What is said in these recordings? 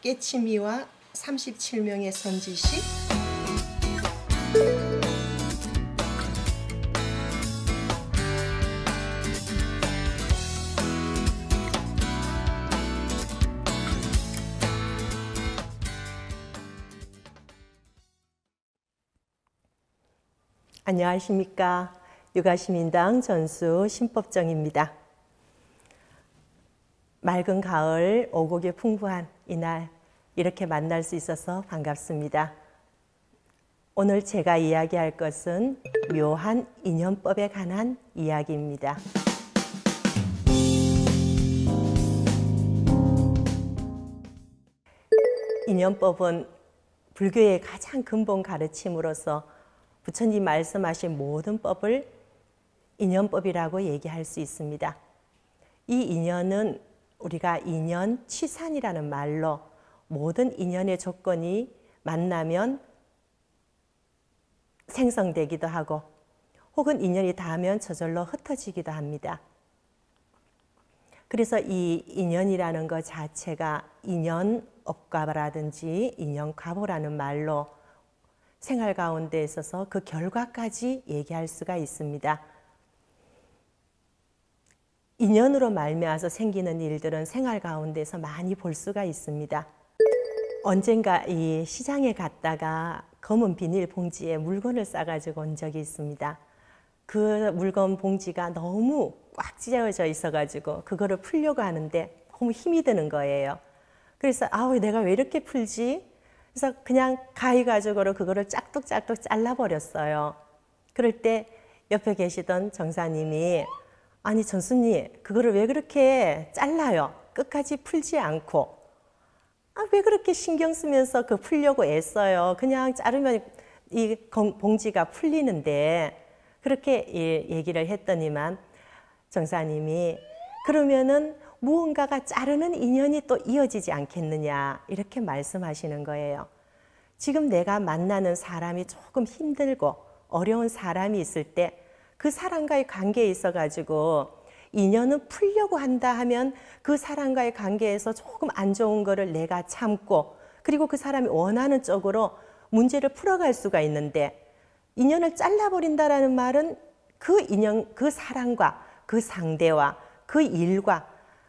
깨치미와 37명의 선지식. 안녕하십니까. 육아시민당 전수 신법정입니다. 맑은 가을, 오곡이 풍부한 이날 이렇게 만날 수 있어서 반갑습니다. 오늘 제가 이야기할 것은 묘한 인연법에 관한 이야기입니다. 인연법은 불교의 가장 근본 가르침으로서 부처님 말씀하신 모든 법을 인연법이라고 얘기할 수 있습니다. 이 인연은 우리가 인연 취산이라는 말로 모든 인연의 조건이 만나면 생성되기도 하고 혹은 인연이 닿으면 저절로 흩어지기도 합니다. 그래서 이 인연이라는 것 자체가 인연업과라든지 인연과보라는 말로 생활 가운데 있어서 그 결과까지 얘기할 수가 있습니다. 인연으로 말미암아서 생기는 일들은 생활 가운데서 많이 볼 수가 있습니다. 언젠가 이 시장에 갔다가 검은 비닐 봉지에 물건을 싸가지고 온 적이 있습니다. 그 물건 봉지가 너무 꽉 찢어져 있어가지고 그거를 풀려고 하는데 너무 힘이 드는 거예요. 그래서 내가 왜 이렇게 풀지? 그래서 그냥 가위가죽으로 그거를 짝뚝짝뚝 잘라버렸어요. 그럴 때 옆에 계시던 정사님이 아니 전수님 그거를 왜 그렇게 잘라요? 끝까지 풀지 않고 왜 그렇게 신경 쓰면서 그 풀려고 애써요? 그냥 자르면 이 봉지가 풀리는데 그렇게 얘기를 했더니만 정사님이 그러면은 무언가가 자르는 인연이 또 이어지지 않겠느냐 이렇게 말씀하시는 거예요. 지금 내가 만나는 사람이 조금 힘들고 어려운 사람이 있을 때 그 사람과의 관계에 있어 가지고 인연은 풀려고 한다 하면 그 사람과의 관계에서 조금 안 좋은 거를 내가 참고 그리고 그 사람이 원하는 쪽으로 문제를 풀어갈 수가 있는데 인연을 잘라버린다라는 말은 그 인연, 그 사람과 그 상대와 그 일과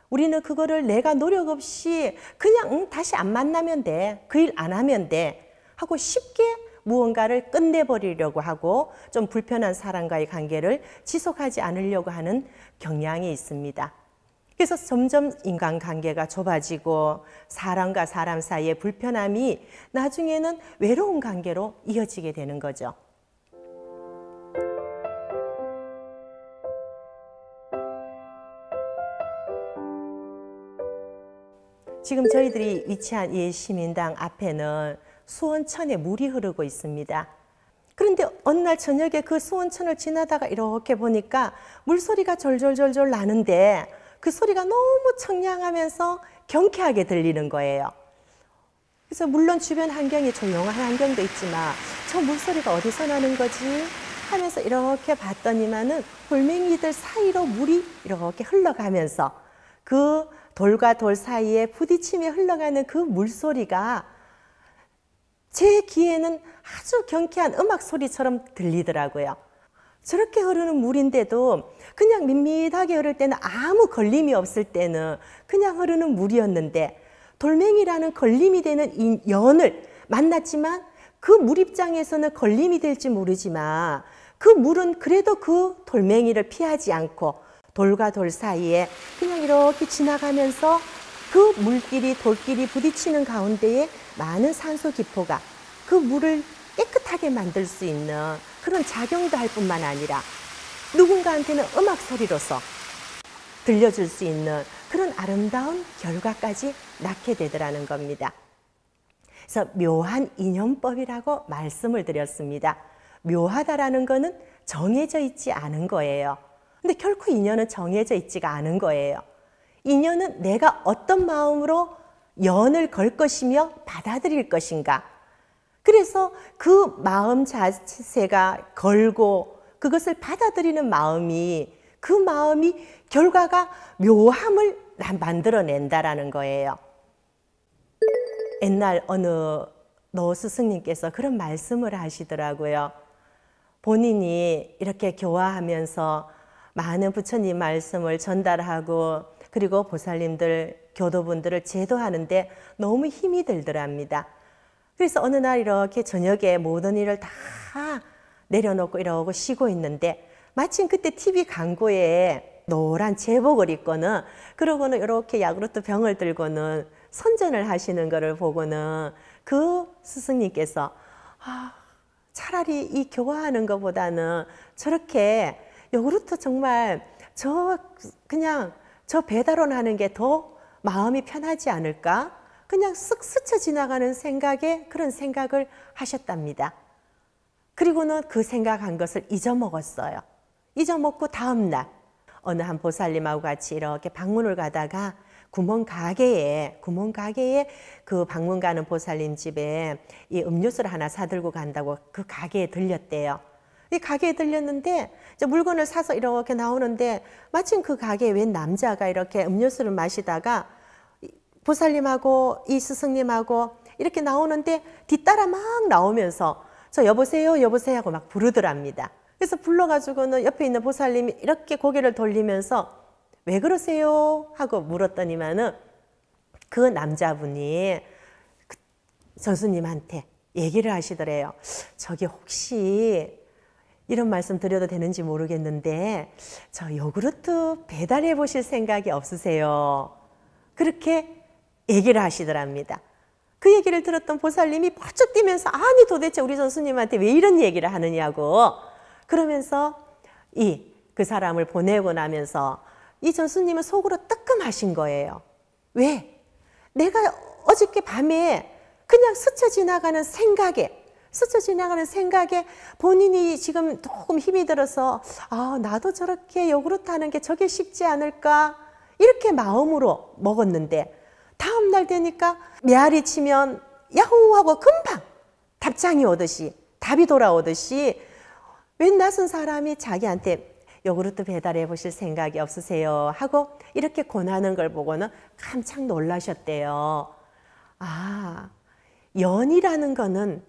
우리는 그거를 내가 노력 없이 그냥 다시 안 만나면 돼. 그 일 안 하면 돼. 하고 쉽게 무언가를 끝내버리려고 하고 좀 불편한 사람과의 관계를 지속하지 않으려고 하는 경향이 있습니다. 그래서 점점 인간관계가 좁아지고 사람과 사람 사이의 불편함이 나중에는 외로운 관계로 이어지게 되는 거죠. 지금 저희들이 위치한 이 시민당 앞에는 수원천에 물이 흐르고 있습니다. 그런데 어느 날 저녁에 그 수원천을 지나다가 이렇게 보니까 물소리가 졸졸졸졸 나는데 그 소리가 너무 청량하면서 경쾌하게 들리는 거예요. 그래서 물론 주변 환경이 조용한 환경도 있지만 저 물소리가 어디서 나는 거지? 하면서 이렇게 봤더니만은 돌멩이들 사이로 물이 이렇게 흘러가면서 그 돌과 돌 사이에 부딪히며 흘러가는 그 물소리가 제 귀에는 아주 경쾌한 음악 소리처럼 들리더라고요. 저렇게 흐르는 물인데도 그냥 밋밋하게 흐를 때는 아무 걸림이 없을 때는 그냥 흐르는 물이었는데 돌멩이라는 걸림이 되는 이 연을 만났지만 그 물 입장에서는 걸림이 될지 모르지만 그 물은 그래도 그 돌멩이를 피하지 않고 돌과 돌 사이에 그냥 이렇게 지나가면서 그 물끼리 돌끼리 부딪히는 가운데에 많은 산소 기포가 그 물을 깨끗하게 만들 수 있는 그런 작용도 할 뿐만 아니라 누군가한테는 음악 소리로서 들려줄 수 있는 그런 아름다운 결과까지 낳게 되더라는 겁니다. 그래서 묘한 인연법이라고 말씀을 드렸습니다. 묘하다라는 것은 정해져 있지 않은 거예요. 근데 결코 인연은 정해져 있지가 않은 거예요. 인연은 내가 어떤 마음으로 연을 걸 것이며 받아들일 것인가. 그래서 그 마음 자체가 걸고 그것을 받아들이는 마음이 그 마음이 결과가 묘함을 만들어낸다라는 거예요. 옛날 어느 노 스승님께서 그런 말씀을 하시더라고요. 본인이 이렇게 교화하면서 많은 부처님 말씀을 전달하고 그리고 보살님들, 교도분들을 제도하는데 너무 힘이 들더랍니다. 그래서 어느 날 이렇게 저녁에 모든 일을 다 내려놓고 이러고 쉬고 있는데 마침 그때 TV 광고에 노란 제복을 입고는 그러고는 이렇게 야구르트 병을 들고는 선전을 하시는 것을 보고는 그 스승님께서 차라리 이 교화하는 것보다는 저렇게 요구르트 정말 그냥 저 배달원 하는 게 더 마음이 편하지 않을까? 그냥 쓱 스쳐 지나가는 생각에 그런 생각을 하셨답니다. 그리고는 그 생각한 것을 잊어먹었어요. 잊어먹고 다음날 어느 한 보살님하고 같이 이렇게 방문을 가다가 구멍가게에 그 방문 가는 보살님 집에 이 음료수를 하나 사들고 간다고 그 가게에 들렸대요. 이 가게에 들렸는데 이제 물건을 사서 이렇게 나오는데 마침 그 가게에 웬 남자가 이렇게 음료수를 마시다가 보살님하고 이 스승님하고 이렇게 나오는데 뒤따라 막 나오면서 저 여보세요 여보세요 하고 막 부르더랍니다. 그래서 불러가지고는 옆에 있는 보살님이 이렇게 고개를 돌리면서 왜 그러세요? 하고 물었더니만은 그 남자분이 전수님한테 얘기를 하시더래요. 저기 혹시 이런 말씀 드려도 되는지 모르겠는데 저 요구르트 배달해 보실 생각이 없으세요? 그렇게 얘기를 하시더랍니다. 그 얘기를 들었던 보살님이 펄쩍 뛰면서 아니 도대체 우리 전수님한테 왜 이런 얘기를 하느냐고 그러면서 그 사람을 보내고 나면서 이 전수님은 속으로 뜨끔하신 거예요. 왜? 내가 어저께 밤에 그냥 스쳐 지나가는 생각에 본인이 지금 조금 힘이 들어서 나도 저렇게 요구르트 하는 게 저게 쉽지 않을까 이렇게 마음으로 먹었는데 다음날 되니까 메아리 치면 야호 하고 금방 답장이 오듯이 답이 돌아오듯이 웬 낯선 사람이 자기한테 요구르트 배달해 보실 생각이 없으세요? 하고 이렇게 권하는 걸 보고는 깜짝 놀라셨대요. 연이라는 거는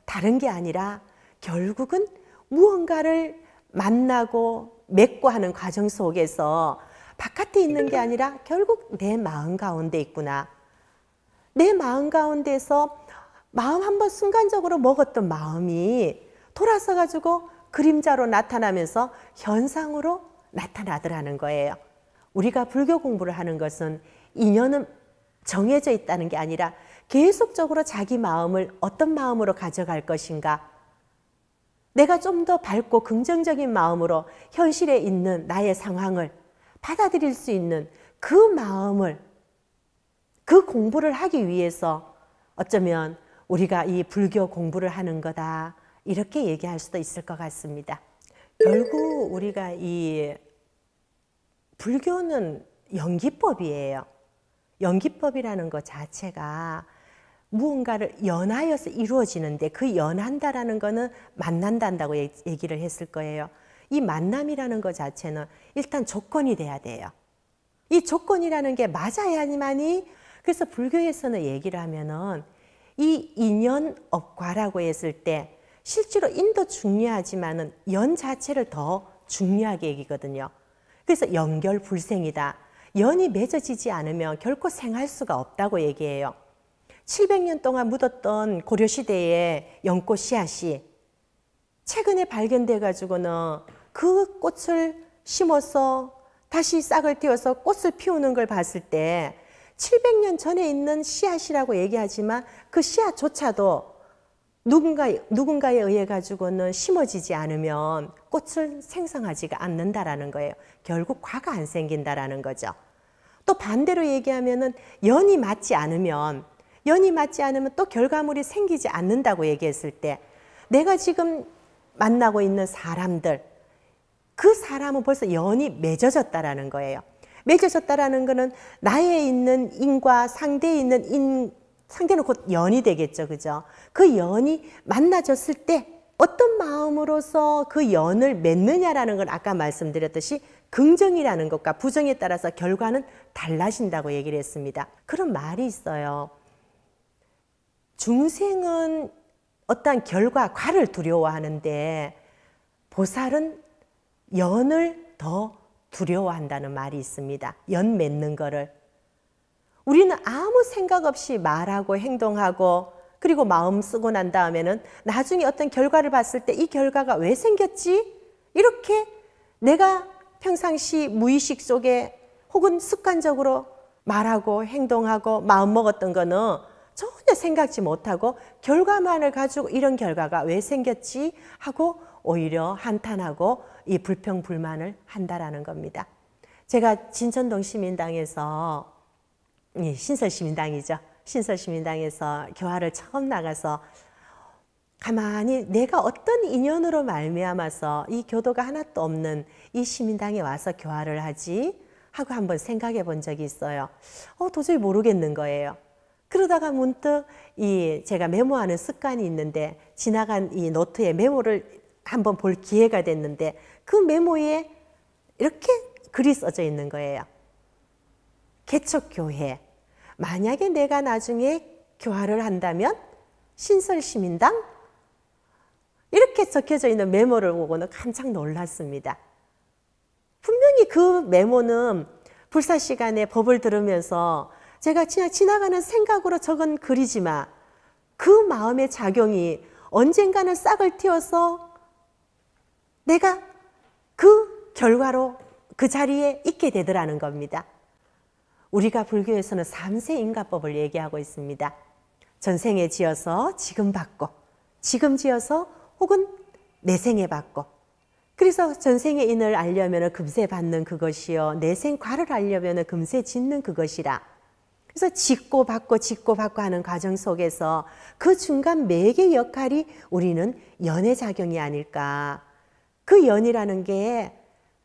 다른 게 아니라 결국은 무언가를 만나고 맺고 하는 과정 속에서 바깥에 있는 게 아니라 결국 내 마음 가운데 있구나. 내 마음 가운데서 마음 한번 순간적으로 먹었던 마음이 돌아서 가지고 그림자로 나타나면서 현상으로 나타나더라는 거예요. 우리가 불교 공부를 하는 것은 인연은 정해져 있다는 게 아니라 계속적으로 자기 마음을 어떤 마음으로 가져갈 것인가, 내가 좀 더 밝고 긍정적인 마음으로 현실에 있는 나의 상황을 받아들일 수 있는 그 마음을, 그 공부를 하기 위해서 어쩌면 우리가 이 불교 공부를 하는 거다, 이렇게 얘기할 수도 있을 것 같습니다. 결국 우리가 이 불교는 연기법이에요. 연기법이라는 것 자체가 무언가를 연하여서 이루어지는데, 그 연한다라는 거는 만난다고 얘기를 했을 거예요. 이 만남이라는 것 자체는 일단 조건이 돼야 돼요. 이 조건이라는 게 맞아야만이, 그래서 불교에서는 얘기를 하면은 이 인연업과라고 했을 때 실제로 인도 중요하지만은 연 자체를 더 중요하게 얘기거든요. 그래서 연결불생이다. 연이 맺어지지 않으면 결코 생할 수가 없다고 얘기해요. 700년 동안 묻었던 고려시대의 연꽃 씨앗이 최근에 발견돼 가지고는 그 꽃을 심어서 다시 싹을 틔워서 꽃을 피우는 걸 봤을 때 700년 전에 있는 씨앗이라고 얘기하지만 그 씨앗조차도 누군가에 의해 가지고는 심어지지 않으면 꽃을 생성하지가 않는다라는 거예요. 결국 과가 안 생긴다라는 거죠. 또 반대로 얘기하면은 연이 맞지 않으면 또 결과물이 생기지 않는다고 얘기했을 때, 내가 지금 만나고 있는 사람들, 그 사람은 벌써 연이 맺어졌다라는 거예요. 맺어졌다라는 거는 나에 있는 인과 상대에 있는 인, 상대는 곧 연이 되겠죠, 그죠? 그 연이 만나졌을 때 어떤 마음으로서 그 연을 맺느냐라는 건 아까 말씀드렸듯이 긍정이라는 것과 부정에 따라서 결과는 달라진다고 얘기를 했습니다. 그런 말이 있어요. 중생은 어떠한 결과, 과를 두려워하는데 보살은 연을 더 두려워한다는 말이 있습니다. 연 맺는 거를. 우리는 아무 생각 없이 말하고 행동하고 그리고 마음 쓰고 난 다음에는 나중에 어떤 결과를 봤을 때 이 결과가 왜 생겼지? 이렇게 내가 평상시 무의식 속에 혹은 습관적으로 말하고 행동하고 마음먹었던 거는 전혀 생각지 못하고 결과만을 가지고 이런 결과가 왜 생겼지? 하고 오히려 한탄하고 이 불평불만을 한다라는 겁니다. 제가 진천동 시민당에서 신설시민당이죠. 신설시민당에서 교화를 처음 나가서 가만히 내가 어떤 인연으로 말미암아서 이 교도가 하나도 없는 이 시민당에 와서 교화를 하지 하고 한번 생각해 본 적이 있어요. 도저히 모르겠는 거예요. 그러다가 문득 제가 메모하는 습관이 있는데 지나간 이 노트에 메모를 한번 볼 기회가 됐는데 그 메모에 이렇게 글이 써져 있는 거예요. 개척교회. 만약에 내가 나중에 교화를 한다면 신설시민당? 이렇게 적혀져 있는 메모를 보고는 깜짝 놀랐습니다. 분명히 그 메모는 불사 시간에 법을 들으면서 제가 그냥 지나가는 생각으로 적은 글이지만 그 마음의 작용이 언젠가는 싹을 틔워서 내가 그 결과로 그 자리에 있게 되더라는 겁니다. 우리가 불교에서는 삼세인가법을 얘기하고 있습니다. 전생에 지어서 지금 받고, 지금 지어서 혹은 내생에 받고, 그래서 전생의 인을 알려면 금세 받는 그것이요, 내생 과를 알려면 금세 짓는 그것이라. 그래서 짓고 받고 하는 과정 속에서 그 중간 매개 역할이 우리는 연의 작용이 아닐까. 그 연이라는 게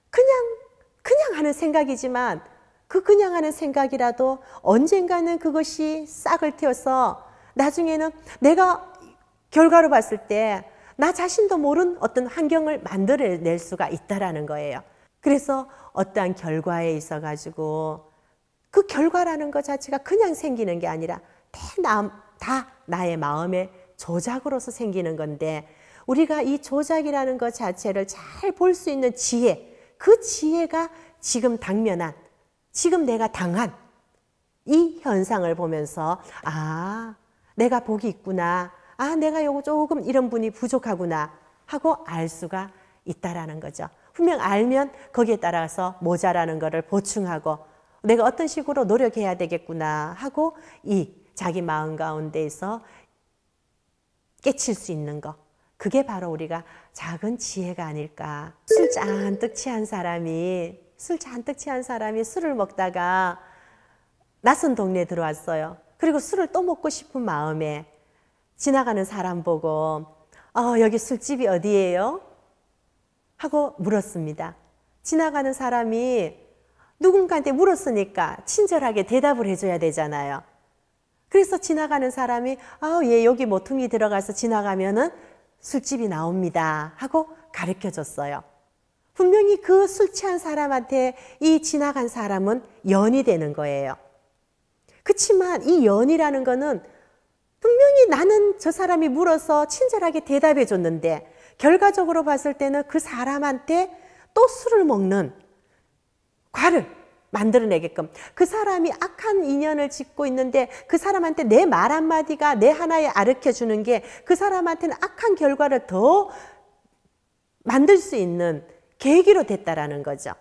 그냥 하는 생각이지만 그냥 하는 생각이라도 언젠가는 그것이 싹을 틔워서 나중에는 내가 결과로 봤을 때 나 자신도 모른 어떤 환경을 만들어낼 수가 있다라는 거예요. 그래서 어떠한 결과에 있어 가지고 그 결과라는 것 자체가 그냥 생기는 게 아니라 다 나의 마음의 조작으로서 생기는 건데 우리가 이 조작이라는 것 자체를 잘 볼 수 있는 지혜, 그 지혜가 지금 당면한, 지금 내가 당한 이 현상을 보면서 내가 복이 있구나, 내가 요거 조금 이런 분이 부족하구나 하고 알 수가 있다라는 거죠. 분명 알면 거기에 따라서 모자라는 거를 보충하고 내가 어떤 식으로 노력해야 되겠구나 하고 이 자기 마음 가운데에서 깨칠 수 있는 거, 그게 바로 우리가 작은 지혜가 아닐까. 술 잔뜩 취한 사람이 술을 먹다가 낯선 동네에 들어왔어요. 그리고 술을 또 먹고 싶은 마음에 지나가는 사람 보고 여기 술집이 어디예요? 하고 물었습니다. 지나가는 사람이 누군가한테 물었으니까 친절하게 대답을 해줘야 되잖아요. 그래서 지나가는 사람이 예, 여기 모퉁이 들어가서 지나가면은 술집이 나옵니다 하고 가르쳐줬어요. 분명히 그 술 취한 사람한테 이 지나간 사람은 연이 되는 거예요. 그렇지만 이 연이라는 거는 분명히 나는 저 사람이 물어서 친절하게 대답해 줬는데 결과적으로 봤을 때는 그 사람한테 또 술을 먹는 과를 만들어내게끔, 그 사람이 악한 인연을 짓고 있는데 그 사람한테 내 말 한마디가 내 하나에 가르쳐 주는 게 그 사람한테는 악한 결과를 더 만들 수 있는 계기로 됐다라는 거죠.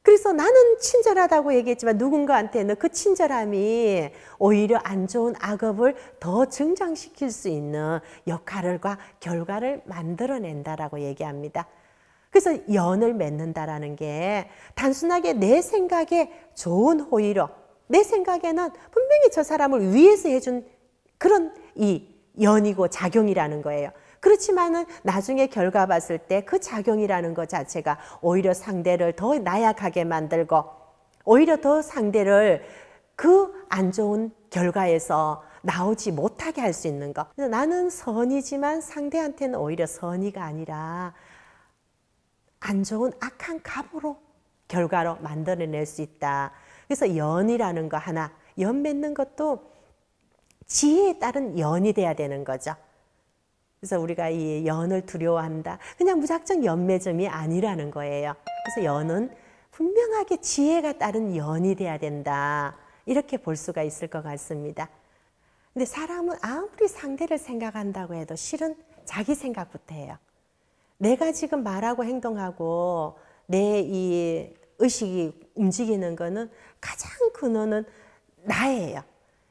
그래서 나는 친절하다고 얘기했지만 누군가한테는 그 친절함이 오히려 안 좋은 악업을 더 증장시킬 수 있는 역할과 결과를 만들어낸다라고 얘기합니다. 그래서 연을 맺는다라는 게 단순하게 내 생각에 좋은 호의로, 내 생각에는 분명히 저 사람을 위해서 해준 그런 이 연이고 작용이라는 거예요. 그렇지만은 나중에 결과 봤을 때 그 작용이라는 것 자체가 오히려 상대를 더 나약하게 만들고 오히려 더 상대를 그 안 좋은 결과에서 나오지 못하게 할 수 있는 것. 나는 선이지만 상대한테는 오히려 선의가 아니라 안 좋은 악한 갑으로 결과로 만들어낼 수 있다. 그래서 연이라는 거 하나, 연 맺는 것도 지혜에 따른 연이 돼야 되는 거죠. 그래서 우리가 이 연을 두려워한다. 그냥 무작정 연 맺음이 아니라는 거예요. 그래서 연은 분명하게 지혜가 따른 연이 돼야 된다. 이렇게 볼 수가 있을 것 같습니다. 근데 사람은 아무리 상대를 생각한다고 해도 실은 자기 생각부터 해요. 내가 지금 말하고 행동하고 내 이 의식이 움직이는 거는 가장 근원은 나예요.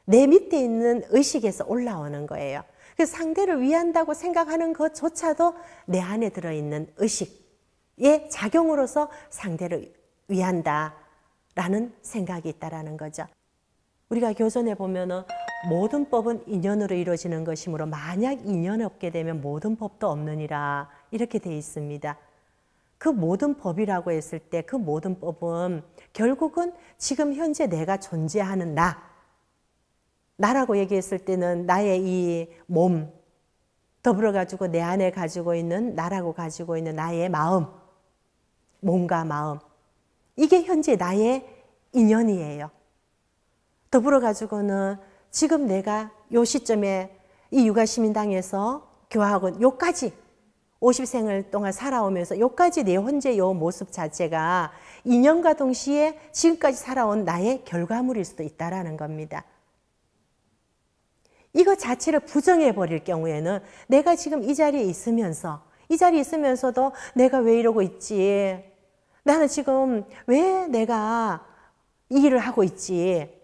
내 밑에 있는 의식에서 올라오는 거예요. 그래서 상대를 위한다고 생각하는 것조차도 내 안에 들어있는 의식의 작용으로서 상대를 위한다라는 생각이 있다라는 거죠. 우리가 교전에 보면은 모든 법은 인연으로 이루어지는 것이므로 만약 인연이 없게 되면 모든 법도 없느니라 이렇게 되어 있습니다. 그 모든 법이라고 했을 때 그 모든 법은 결국은 지금 현재 내가 존재하는 나라고 얘기했을 때는 나의 이 몸, 더불어 가지고 내 안에 가지고 있는 나라고 가지고 있는 나의 마음, 몸과 마음, 이게 현재 나의 인연이에요. 더불어 가지고는 지금 내가 요 시점에 이 육아시민당에서 교화학원 요까지 50생을 동안 살아오면서 요까지 내 현재 요 모습 자체가 인연과 동시에 지금까지 살아온 나의 결과물일 수도 있다라는 겁니다. 이거 자체를 부정해 버릴 경우에는 내가 지금 이 자리에 있으면서도 내가 왜 이러고 있지? 나는 지금 왜 내가 이 일을 하고 있지?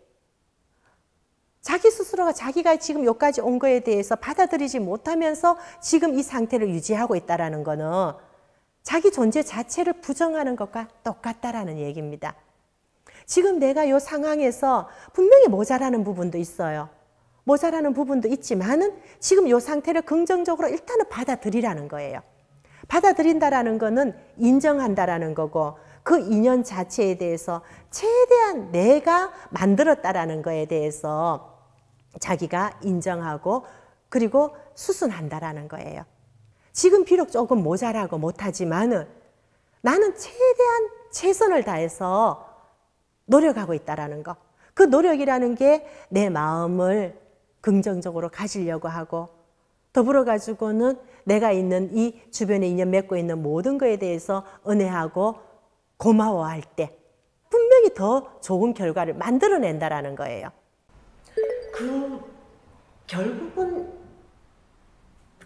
자기 스스로가 자기가 지금 여기까지 온 거에 대해서 받아들이지 못하면서 지금 이 상태를 유지하고 있다는 거는 자기 존재 자체를 부정하는 것과 똑같다라는 얘기입니다. 지금 내가 이 상황에서 분명히 모자라는 부분도 있어요. 모자라는 부분도 있지만은 지금 이 상태를 긍정적으로 일단은 받아들이라는 거예요. 받아들인다라는 거는 인정한다라는 거고 그 인연 자체에 대해서 최대한 내가 만들었다라는 거에 대해서 자기가 인정하고 그리고 수순한다라는 거예요. 지금 비록 조금 모자라고 못하지만은 나는 최대한 최선을 다해서 노력하고 있다라는 거. 그 노력이라는 게 내 마음을 긍정적으로 가지려고 하고 더불어 가지고는 내가 있는 이 주변에 인연 맺고 있는 모든 거에 대해서 은혜하고 고마워할 때 분명히 더 좋은 결과를 만들어낸다라는 거예요. 결국은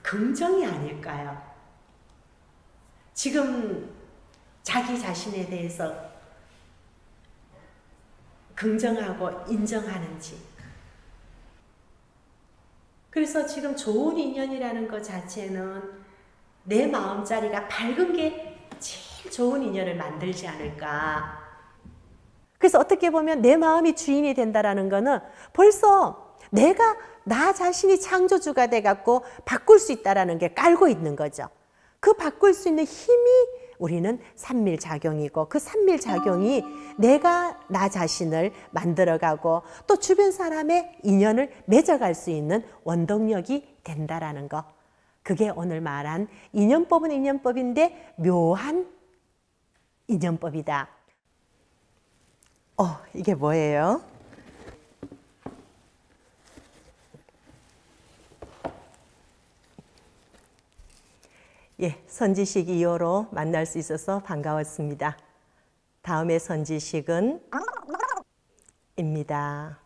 긍정이 아닐까요? 지금 자기 자신에 대해서 긍정하고 인정하는지. 그래서 지금 좋은 인연이라는 것 자체는 내 마음자리가 밝은 게 제일 좋은 인연을 만들지 않을까. 그래서 어떻게 보면 내 마음이 주인이 된다라는 거는 벌써 내가 나 자신이 창조주가 돼갖고 바꿀 수 있다라는 게 깔고 있는 거죠. 그 바꿀 수 있는 힘이 우리는 산밀작용이고 그 산밀작용이 내가 나 자신을 만들어가고 또 주변 사람의 인연을 맺어갈 수 있는 원동력이 된다라는 거. 그게 오늘 말한 인연법은 인연법인데 묘한 인연법이다. 이게 뭐예요? 예, 선지식 2호로 만날 수 있어서 반가웠습니다. 다음의 선지식은 입니다.